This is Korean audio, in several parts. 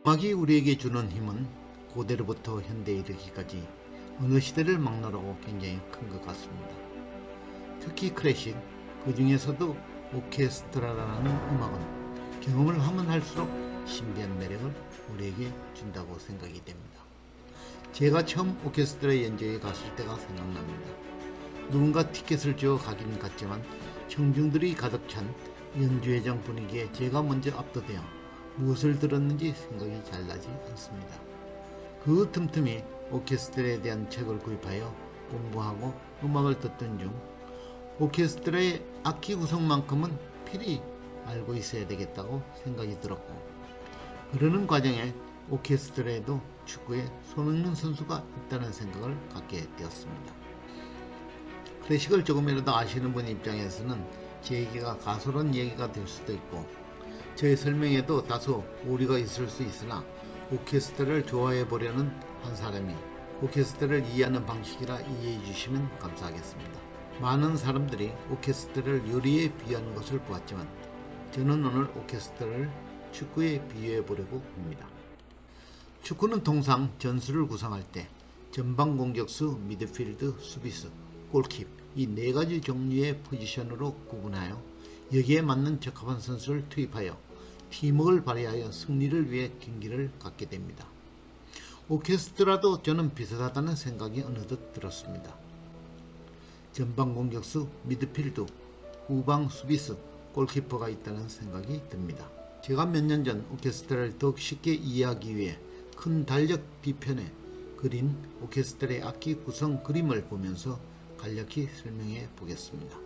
음악이 우리에게 주는 힘은 고대로부터 현대에 이르기까지 어느 시대를 막론하고 굉장히 큰 것 같습니다. 특히 클래식, 그 중에서도 오케스트라라는 음악은 경험을 하면 할수록 신비한 매력을 우리에게 준다고 생각이 됩니다. 제가 처음 오케스트라 연주회 갔을 때가 생각납니다. 누군가 티켓을 주어 가긴 갔지만 청중들이 가득 찬 연주회장 분위기에 제가 먼저 압도되어 무엇을 들었는지 생각이 잘 나지 않습니다. 그 틈틈이 오케스트라에 대한 책을 구입하여 공부하고 음악을 듣던 중 오케스트라의 악기 구성만큼은 필히 알고 있어야 되겠다고 생각이 들었고, 그러는 과정에 오케스트라에도 축구에 손흥민 선수가 있다는 생각을 갖게 되었습니다. 클래식을 조금이라도 아시는 분 입장에서는 제 얘기가 가소로운 얘기가 될 수도 있고 저의 설명에도 다소 오류가 있을 수 있으나, 오케스트라를 좋아해 보려는 한 사람이 오케스트라를 이해하는 방식이라 이해해 주시면 감사하겠습니다. 많은 사람들이 오케스트라를 요리에 비유하는 것을 보았지만 저는 오늘 오케스트라를 축구에 비유해 보려고 합니다. 축구는 통상 전술을 구성할 때 전방 공격수, 미드필드, 수비수, 골킵 이 네 가지 종류의 포지션으로 구분하여 여기에 맞는 적합한 선수를 투입하여 팀워크를 발휘하여 승리를 위해 경기를 갖게 됩니다. 오케스트라도 저는 비슷하다는 생각이 어느덧 들었습니다. 전방 공격수, 미드필드, 후방 수비수, 골키퍼가 있다는 생각이 듭니다. 제가 몇 년 전 오케스트라를 더욱 쉽게 이해하기 위해 큰 달력 뒤편에 그린 오케스트라의 악기 구성 그림을 보면서 간략히 설명해 보겠습니다.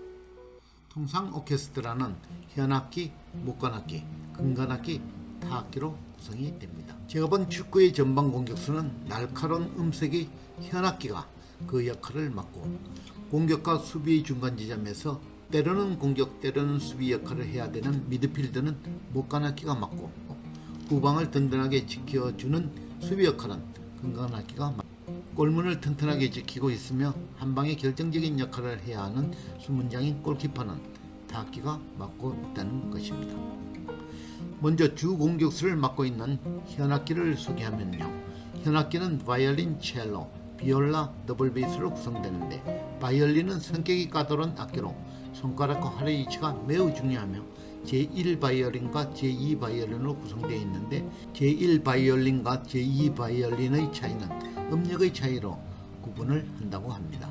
통상 오케스트라는 현악기, 목관악기, 금관악기, 타악기로 구성이 됩니다. 제가 본 축구의 전방 공격수는 날카로운 음색의 현악기가 그 역할을 맡고, 공격과 수비의 중간 지점에서 때로는 공격, 때로는 수비 역할을 해야 되는 미드필드는 목관악기가 맡고, 후방을 든든하게 지켜주는 수비 역할은 금관악기가 맡고, 골문을 튼튼하게 지키고 있으며 한방에 결정적인 역할을 해야 하는 수문장인 골키퍼는 타악기가 맡고 있다는 것입니다. 먼저 주 공격수를 맡고 있는 현악기를 소개하면요. 현악기는 바이올린, 첼로, 비올라, 더블 베이스로 구성되는데, 바이올린은 성격이 까다로운 악기로 손가락과 활의 위치가 매우 중요하며 제1바이올린과 제2바이올린으로 구성되어 있는데, 제1바이올린과 제2바이올린의 차이는 음력의 차이로 구분을 한다고 합니다.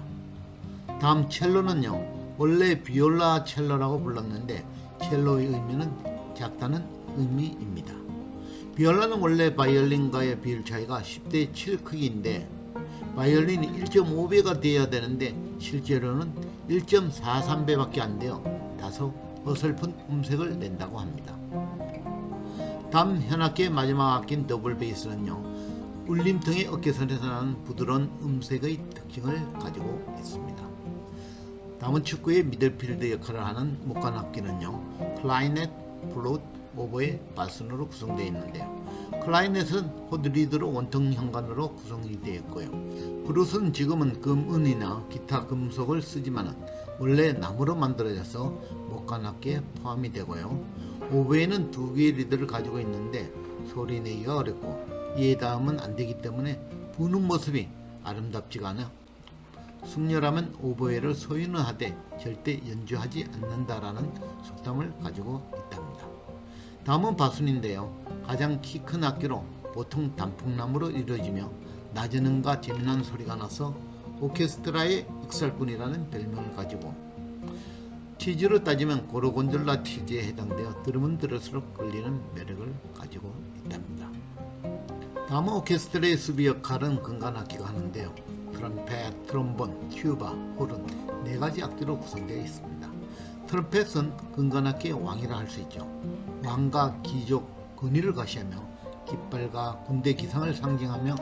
다음 첼로는요, 원래 비올라 첼로라고 불렀는데 첼로의 의미는 작다는 의미입니다. 비올라는 원래 바이올린과의 비율 차이가 10대 7 크기인데 바이올린이 1.5배가 되어야 되는데 실제로는 1.43배밖에 안 되어 다소 어설픈 음색을 낸다고 합니다. 다음 현악기의 마지막 악기인 더블 베이스는요, 울림통의 어깨선에서 나는 부드러운 음색의 특징을 가지고 있습니다. 다음은 축구의 미들필드 역할을 하는 목관악기는요, 클라리넷, 플룻, 오보에, 바순으로 구성되어 있는데요. 클라리넷은 호드리드로 원통 현관으로 구성이 되어 있고요. 플룻은 지금은 금, 은이나 기타 금속을 쓰지만 원래 나무로 만들어져서 목관악기에 포함이 되고요. 오보에는 두 개의 리드를 가지고 있는데 소리 내기가 어렵고 이에 닿으면 안 되기 때문에 부는 모습이 아름답지가 않아 숙녀라면 오보에를 소유는 하되 절대 연주하지 않는다라는 속담을 가지고 있답니다. 다음은 바순인데요. 가장 키 큰 악기로 보통 단풍나무로 이루어지며 낮은 음과 재미난 소리가 나서 오케스트라의 익살꾼이라는 별명을 가지고, 치즈로 따지면 고르곤졸라 치즈에 해당되어 들으면 들을수록 끌리는 매력을 가지고 있답니다. 다음은 오케스트라의 수비 역할은 금관악기가 하는데요. 트럼펫, 트롬본, 튜바, 호른 네 가지 악기로 구성되어 있습니다. 트럼펫은 금관악기의 왕이라 할 수 있죠. 왕과 귀족, 권위를 과시하며 깃발과 군대 기상을 상징하며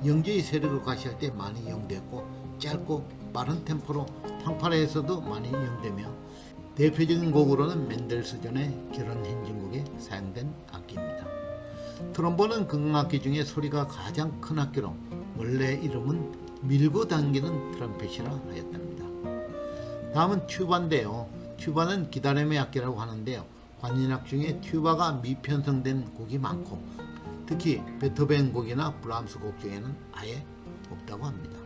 영주의 세력을 과시할 때 많이 이용되었고, 짧고 빠른 템포로 탕파라에서도 많이 이용되며 대표적인 곡으로는 멘델스존의 결혼 행진곡에 사용된 악기입니다. 트롬본은 금관악기 중에 소리가 가장 큰 악기로 원래 이름은 밀고 당기는 트럼펫이라 하였답니다. 다음은 튜바인데요. 튜바는 기다림의 악기라고 하는데요. 관현악 중에 튜바가 미편성된 곡이 많고 특히 베토벤 곡이나 브람스 곡 중에는 아예 없다고 합니다.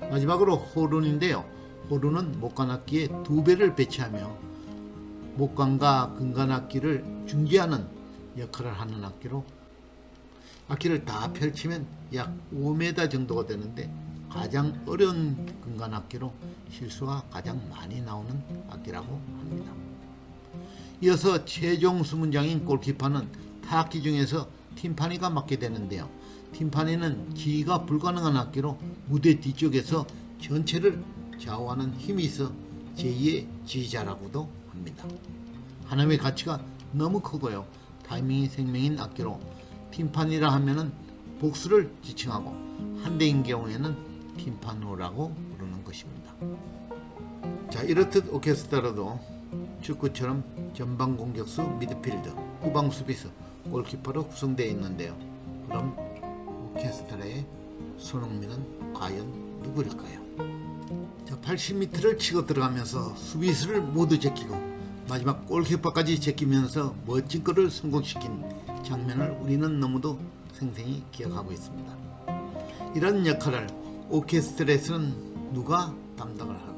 마지막으로 호른인데요. 호른은 목관악기에 2배를 배치하며 목관과 근관악기를 중재하는 역할을 하는 악기로, 악기를 다 펼치면 약 5m 정도가 되는데 가장 어려운 근관악기로 실수가 가장 많이 나오는 악기라고 합니다. 이어서 최종 수문장인 골키퍼는 타악기 중에서 팀파니가 맡게 되는데요. 팀파니는 지휘가 불가능한 악기로 무대 뒤쪽에서 전체를 좌우하는 힘이 있어 제2의 지휘자라고도 합니다. 하나의 가치가 너무 크고요. 타이밍이 생명인 악기로 팀파니라 하면은 복수를 지칭하고 한 대인 경우에는 팀파노라고 부르는 것입니다. 자, 이렇듯 오케스트라도 축구처럼 전방 공격수, 미드필더, 후방 수비수, 골키퍼로 구성되어 있는데요. 그럼 오케스트라의 손흥민은 과연 누구일까요? 자, 80m를 치고 들어가면서 수비수를 모두 제끼고 마지막 골키퍼까지 제끼면서 멋진 골을 성공시킨 장면을 우리는 너무도 생생히 기억하고 있습니다. 이런 역할을 오케스트라에서는 누가 담당을 할까요?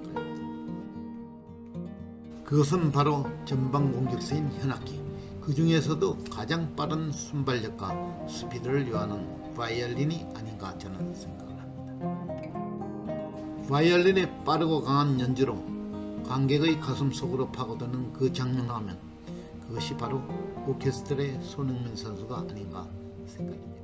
그것은 바로 전방 공격수인 현악기, 그 중에서도 가장 빠른 순발력과 스피드를 요하는 바이올린이 아닌가 저는 생각을 합니다. 바이올린의 빠르고 강한 연주로 관객의 가슴 속으로 파고드는 그 장면을 하면 그것이 바로 오케스트라의 손흥민 선수가 아닌가 생각입니다.